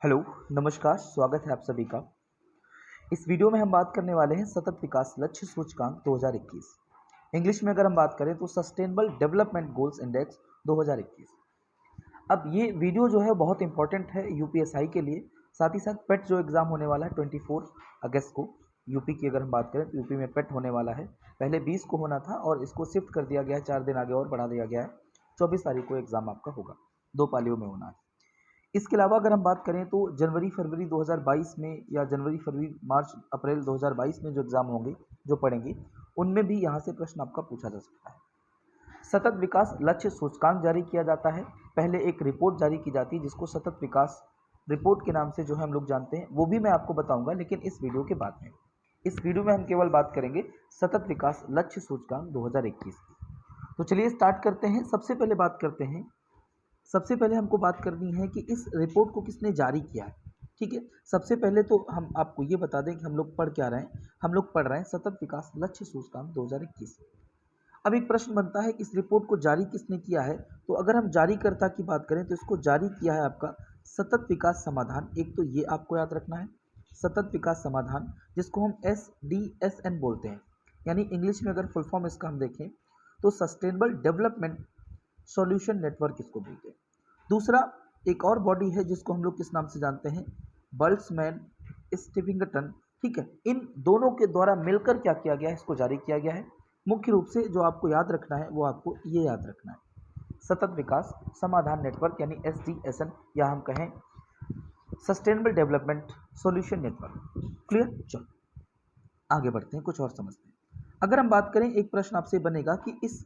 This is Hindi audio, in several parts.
हेलो, नमस्कार, स्वागत है आप सभी का। इस वीडियो में हम बात करने वाले हैं सतत विकास लक्ष्य सूचकांक 2021। इंग्लिश में अगर हम बात करें तो सस्टेनेबल डेवलपमेंट गोल्स इंडेक्स 2021। अब ये वीडियो जो है बहुत इंपॉर्टेंट है यूपीएसआई के लिए, साथ ही साथ पेट जो एग्ज़ाम होने वाला है 24 अगस्त को। यूपी की अगर हम बात करें तो यूपी में पेट होने वाला है। पहले 20 को होना था और इसको शिफ्ट कर दिया गया है, 4 दिन आगे और बढ़ा दिया गया है। 24 तारीख को एग्ज़ाम आपका होगा, 2 पालियों में होना है। इसके अलावा अगर हम बात करें तो जनवरी फरवरी 2022 में या जनवरी फरवरी मार्च अप्रैल 2022 में जो एग्ज़ाम होंगे, जो पढ़ेंगे, उनमें भी यहाँ से प्रश्न आपका पूछा जा सकता है। सतत विकास लक्ष्य सूचकांक जारी किया जाता है। पहले एक रिपोर्ट जारी की जाती है जिसको सतत विकास रिपोर्ट के नाम से जो है हम लोग जानते हैं, वो भी मैं आपको बताऊंगा, लेकिन इस वीडियो के बाद में। इस वीडियो में हम केवल बात करेंगे सतत विकास लक्ष्य सूचकांक 2021 की। तो चलिए स्टार्ट करते हैं। सबसे पहले हमको बात करनी है कि इस रिपोर्ट को किसने जारी किया है। ठीक है, सबसे पहले तो हम आपको ये बता दें कि हम लोग पढ़ क्या रहे हैं। हम लोग पढ़ रहे हैं सतत विकास लक्ष्य सूचकांक 2021। अब एक प्रश्न बनता है कि इस रिपोर्ट को जारी किसने किया है। तो अगर हम जारीकर्ता की बात करें तो इसको जारी किया है आपका सतत विकास समाधान। एक तो ये आपको याद रखना है, सतत विकास समाधान, जिसको हम SDSN बोलते हैं, यानी इंग्लिश में अगर फुल फॉर्म इसका हम देखें तो सस्टेनेबल डेवलपमेंट सॉल्यूशन नेटवर्क इसको बोलते हैं। दूसरा एक और बॉडी है जिसको हम लोग किस नाम से जानते हैं, बर्ल्समैन स्टीफिंगटन। ठीक है, इन दोनों के द्वारा मिलकर क्या किया गया है, इसको जारी किया गया है। मुख्य रूप से जो आपको याद रखना है वो आपको ये याद रखना है, सतत विकास समाधान नेटवर्क यानी SDSN, या हम कहें sustainable development solution network. Clear? चलो आगे बढ़ते हैं, कुछ और समझते हैं। अगर हम बात करें, एक प्रश्न आपसे बनेगा कि इस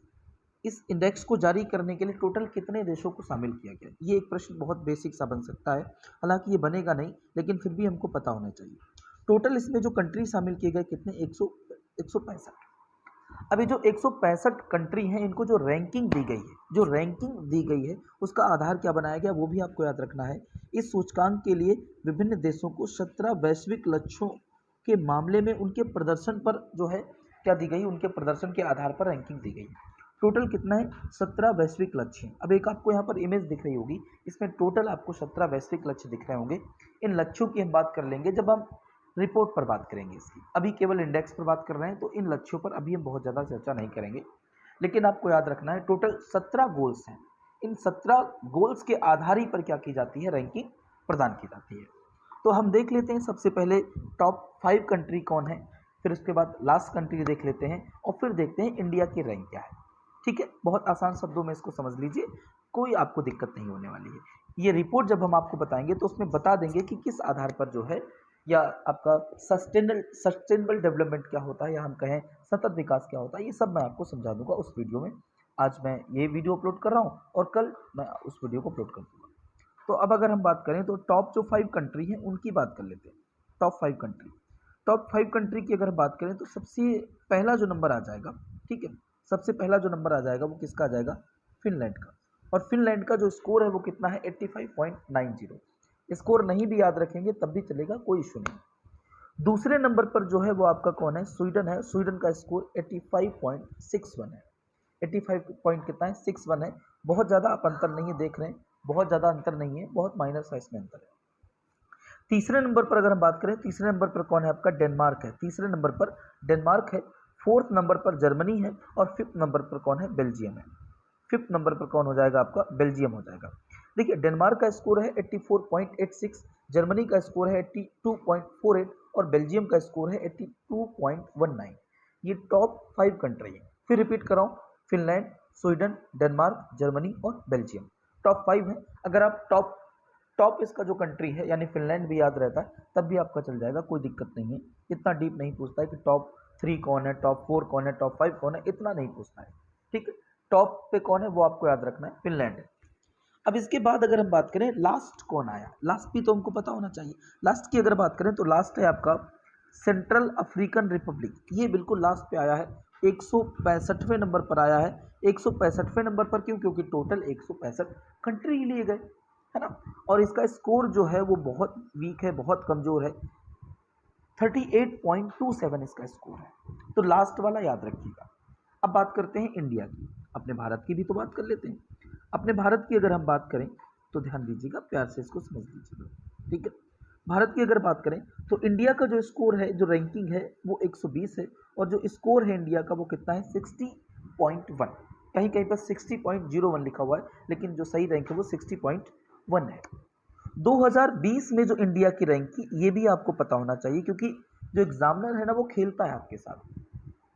इंडेक्स को जारी करने के लिए टोटल कितने देशों को शामिल किया गया। ये एक प्रश्न बहुत बेसिक सा बन सकता है, हालांकि ये बनेगा नहीं, लेकिन फिर भी हमको पता होना चाहिए। टोटल इसमें जो कंट्री शामिल किए गए कितने, 165। अभी जो 165 कंट्री हैं, इनको जो रैंकिंग दी गई है उसका आधार क्या बनाया गया, वो भी आपको याद रखना है। इस सूचकांक के लिए विभिन्न देशों को 17 वैश्विक लक्ष्यों के मामले में उनके प्रदर्शन पर जो है क्या दी गई, उनके प्रदर्शन के आधार पर रैंकिंग दी गई। टोटल कितना है, 17 वैश्विक लक्ष्य। अब एक आपको यहाँ पर इमेज दिख रही होगी, इसमें टोटल आपको 17 वैश्विक लक्ष्य दिख रहे होंगे। इन लक्ष्यों की हम बात कर लेंगे जब हम रिपोर्ट पर बात करेंगे इसकी। अभी केवल इंडेक्स पर बात कर रहे हैं, तो इन लक्ष्यों पर अभी हम बहुत ज़्यादा चर्चा नहीं करेंगे। लेकिन आपको याद रखना है टोटल 17 गोल्स हैं। इन 17 गोल्स के आधार पर क्या की जाती है, रैंकिंग प्रदान की जाती है। तो हम देख लेते हैं सबसे पहले टॉप 5 कंट्री कौन है, फिर उसके बाद लास्ट कंट्री देख लेते हैं, और फिर देखते हैं इंडिया की रैंक क्या है। ठीक है, बहुत आसान शब्दों में इसको समझ लीजिए, कोई आपको दिक्कत नहीं होने वाली है। ये रिपोर्ट जब हम आपको बताएंगे तो उसमें बता देंगे कि किस आधार पर जो है, या आपका सस्टेनेबल डेवलपमेंट क्या होता है, या हम कहें सतत विकास क्या होता है, ये सब मैं आपको समझा दूंगा उस वीडियो में। आज मैं ये वीडियो अपलोड कर रहा हूँ और कल मैं उस वीडियो को अपलोड कर दूंगा। तो अब अगर हम बात करें तो टॉप जो 5 कंट्री हैं उनकी बात कर लेते हैं। टॉप 5 कंट्री की अगर बात करें तो सबसे पहला जो नंबर आ जाएगा, ठीक है, सबसे पहला जो नंबर आ जाएगा वो किसका आ जाएगा, फिनलैंड का। और फिनलैंड का जो स्कोर है वो कितना है, 85.90। स्कोर नहीं भी याद रखेंगे तब भी चलेगा, कोई इशू नहीं। दूसरे नंबर पर जो है वो आपका कौन है, स्वीडन है। स्वीडन का स्कोर 85.61 है। 85 पॉइंट कितना है, 61 है। बहुत ज़्यादा आप अंतर नहीं है देख रहे हैं, बहुत ज़्यादा अंतर नहीं है, बहुत माइनर साइज में अंतर है। तीसरे नंबर पर अगर हम बात करें, तीसरे नंबर पर कौन है आपका, डेनमार्क है। तीसरे नंबर पर डेनमार्क है। फोर्थ नंबर पर जर्मनी है और फिफ्थ नंबर पर कौन है, बेल्जियम है। फिफ्थ नंबर पर कौन हो जाएगा आपका, बेल्जियम हो जाएगा। देखिए डेनमार्क का स्कोर है 84.86, जर्मनी का स्कोर है 82.48 और बेल्जियम का स्कोर है 82.19। ये टॉप 5 कंट्री है। फिर रिपीट कर रहा हूँ, फिनलैंड, स्वीडन, डेनमार्क, जर्मनी और बेल्जियम टॉप 5 है। अगर आप टॉप इसका जो कंट्री है यानी फिनलैंड भी याद रहता है तब भी आपका चल जाएगा, कोई दिक्कत नहीं है। इतना डीप नहीं पूछता है कि टॉप 3 कौन है, टॉप 4 कौन है, टॉप 5 कौन है, इतना नहीं पूछता है। ठीक है, टॉप पे कौन है वो आपको याद रखना है, फिनलैंड है। अब इसके बाद अगर हम बात करें लास्ट कौन आया, लास्ट भी तो हमको पता होना चाहिए। लास्ट की अगर बात करें तो लास्ट है आपका सेंट्रल अफ्रीकन रिपब्लिक। ये बिल्कुल लास्ट पे आया है, 165वें नंबर पर आया है। 165वें नंबर पर क्यों, क्योंकि टोटल 165 कंट्री लिए गए, है ना। और इसका स्कोर जो है वो बहुत वीक है, बहुत कमजोर है, 38.27 इसका स्कोर है। तो लास्ट वाला याद रखिएगा। अब बात करते हैं इंडिया की, अपने भारत की भी तो बात कर लेते हैं। अपने भारत की अगर हम बात करें तो ध्यान दीजिएगा, प्यार से इसको समझ लीजिएगा। ठीक है। भारत की अगर बात करें तो इंडिया का जो स्कोर है, जो रैंकिंग है वो 120 है, और जो स्कोर है इंडिया का वो कितना है 60.1। कहीं कहीं पर 60.01 लिखा हुआ है, लेकिन जो सही रैंक है वो 60.1 है। 2020 में जो इंडिया की रैंक की, ये भी आपको पता होना चाहिए, क्योंकि जो एग्जामिनर है ना वो खेलता है आपके साथ।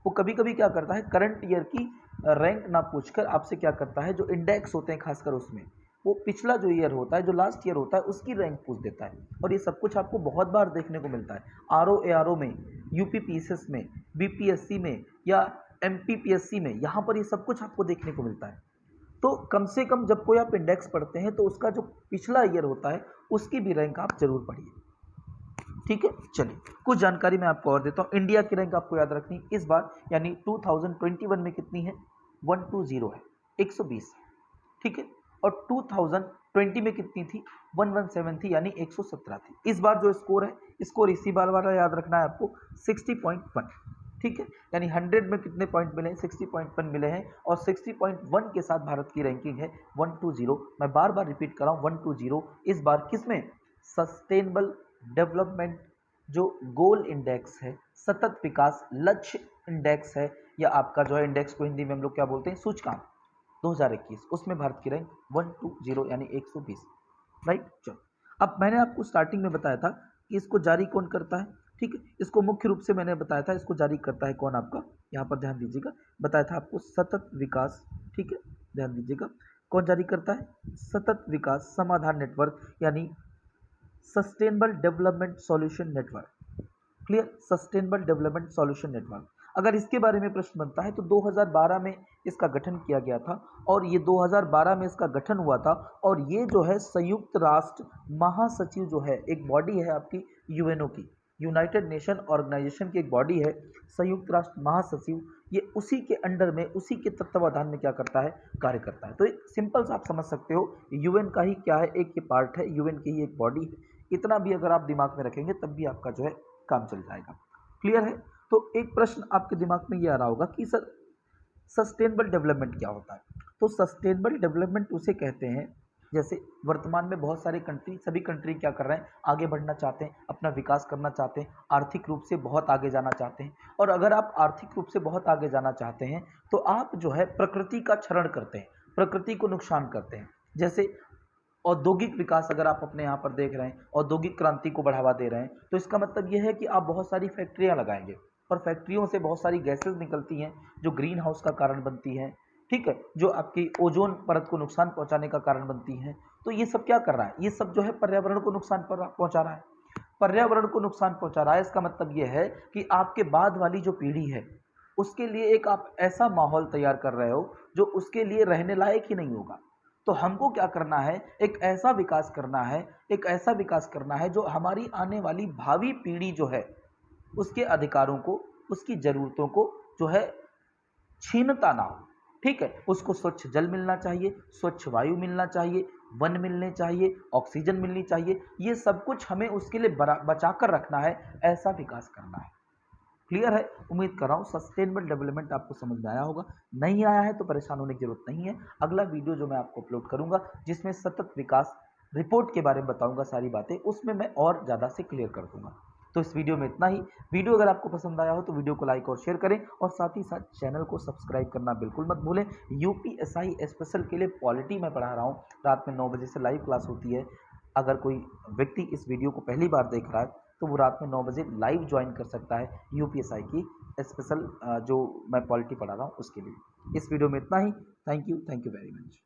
वो कभी कभी क्या करता है, करंट ईयर की रैंक ना पूछकर आपसे क्या करता है, जो इंडेक्स होते हैं खासकर उसमें, वो पिछला जो ईयर होता है, जो लास्ट ईयर होता है, उसकी रैंक पूछ देता है। और ये सब कुछ आपको बहुत बार देखने को मिलता है, आरओ में, यूपीपीएसएस में, बीपीएससी में या एमपीपीएससी में, यहाँ पर ये सब कुछ आपको देखने को मिलता है। तो कम से कम जब कोई आप इंडेक्स पढ़ते हैं तो उसका जो पिछला ईयर होता है उसकी भी रैंक आप जरूर पढ़िए। ठीक है, चलिए कुछ जानकारी मैं आपको और देता हूँ। इंडिया की रैंक आपको याद रखनी इस बार, यानी 2021 में कितनी है, 120 है, 120। ठीक है, और 2020 में कितनी थी, 117 थी, यानी 117 थी। इस बार जो स्कोर है, स्कोर इसी बार वाला याद रखना है आपको, 60.1। ठीक है, यानी 100 में कितने पॉइंट मिले हैं, 60.1 मिले हैं, और 60.1 के साथ भारत की रैंकिंग है 120। मैं बार बार रिपीट कर रहा हूँ, 120 इस बार किसमें, सस्टेनेबल डेवलपमेंट जो गोल इंडेक्स है, सतत विकास लक्ष्य इंडेक्स है, या आपका जो है इंडेक्स को हिंदी में हम लोग क्या बोलते हैं, सूचकांक 2021, उसमें भारत की रैंक 120 यानी 120। राइट, चलो अब मैंने आपको स्टार्टिंग में बताया था कि इसको जारी कौन करता है। ठीक है, इसको मुख्य रूप से मैंने बताया था, इसको जारी करता है कौन, आपका यहाँ पर ध्यान दीजिएगा, बताया था आपको सतत विकास। ठीक है, ध्यान दीजिएगा, कौन जारी करता है, सतत विकास समाधान नेटवर्क, यानी sustainable development solution network. Clear, sustainable development solution network. अगर इसके बारे में प्रश्न बनता है तो 2012 में इसका गठन किया गया था, और ये 2012 में इसका गठन हुआ था, और ये जो है संयुक्त राष्ट्र महासचिव जो है, एक बॉडी है आपकी यूएनओ की, यूनाइटेड नेशन ऑर्गेनाइजेशन की एक बॉडी है, संयुक्त राष्ट्र महासचिव, ये उसी के अंडर में, उसी के तत्वाधान में क्या करता है, कार्य करता है। तो एक सिंपल सा आप समझ सकते हो, यूएन का ही क्या है, एक ये पार्ट है, यूएन की ही एक बॉडी है। इतना भी अगर आप दिमाग में रखेंगे तब भी आपका जो है काम चल जाएगा। क्लियर है, तो एक प्रश्न आपके दिमाग में ये आ रहा होगा कि सर सस्टेनेबल डेवलपमेंट क्या होता है। तो सस्टेनेबल डेवलपमेंट उसे कहते हैं, जैसे वर्तमान में बहुत सारे कंट्री, सभी कंट्री क्या कर रहे हैं, आगे बढ़ना चाहते हैं, अपना विकास करना चाहते हैं, आर्थिक रूप से बहुत आगे जाना चाहते हैं। और अगर आप आर्थिक रूप से बहुत आगे जाना चाहते हैं तो आप जो है प्रकृति का क्षरण करते हैं, प्रकृति को नुकसान करते हैं। जैसे औद्योगिक विकास अगर आप अपने यहाँ पर देख रहे हैं, औद्योगिक क्रांति को बढ़ावा दे रहे हैं, तो इसका मतलब यह है कि आप बहुत सारी फैक्ट्रियाँ लगाएंगे, और फैक्ट्रियों से बहुत सारी गैसेस निकलती हैं जो ग्रीन हाउस का कारण बनती हैं। ठीक है, जो आपकी ओजोन परत को नुकसान पहुंचाने का कारण बनती हैं। तो ये सब क्या कर रहा है, ये सब जो है पर्यावरण को नुकसान पहुंचा रहा है, पर्यावरण को नुकसान पहुंचा रहा है। इसका मतलब यह है कि आपके बाद वाली जो पीढ़ी है उसके लिए एक आप ऐसा माहौल तैयार कर रहे हो जो उसके लिए रहने लायक ही नहीं होगा। तो हमको क्या करना है, एक ऐसा विकास करना है, एक ऐसा विकास करना है जो हमारी आने वाली भावी पीढ़ी जो है उसके अधिकारों को, उसकी ज़रूरतों को जो है छीनता ना हो। ठीक है, उसको स्वच्छ जल मिलना चाहिए, स्वच्छ वायु मिलना चाहिए, वन मिलने चाहिए, ऑक्सीजन मिलनी चाहिए, ये सब कुछ हमें उसके लिए बचा कर रखना है, ऐसा विकास करना है। क्लियर है, उम्मीद कर रहा हूँ सस्टेनेबल डेवलपमेंट आपको समझ में आया होगा। नहीं आया है तो परेशान होने की जरूरत नहीं है। अगला वीडियो जो मैं आपको अपलोड करूंगा जिसमें सतत विकास रिपोर्ट के बारे में बताऊंगा सारी बातें, उसमें मैं और ज़्यादा से क्लियर कर दूंगा। तो इस वीडियो में इतना ही। वीडियो अगर आपको पसंद आया हो तो वीडियो को लाइक और शेयर करें, और साथ ही साथ चैनल को सब्सक्राइब करना बिल्कुल मत भूलें। यूपीएसआई स्पेशल के लिए पॉलिटी मैं पढ़ा रहा हूँ, रात में 9 बजे से लाइव क्लास होती है। अगर कोई व्यक्ति इस वीडियो को पहली बार देख रहा है तो वो रात में 9 बजे लाइव ज्वाइन कर सकता है यूपीएसआई की स्पेशल जो मैं पॉलिटी पढ़ा रहा हूँ उसके लिए। इस वीडियो में इतना ही। Thank you very much.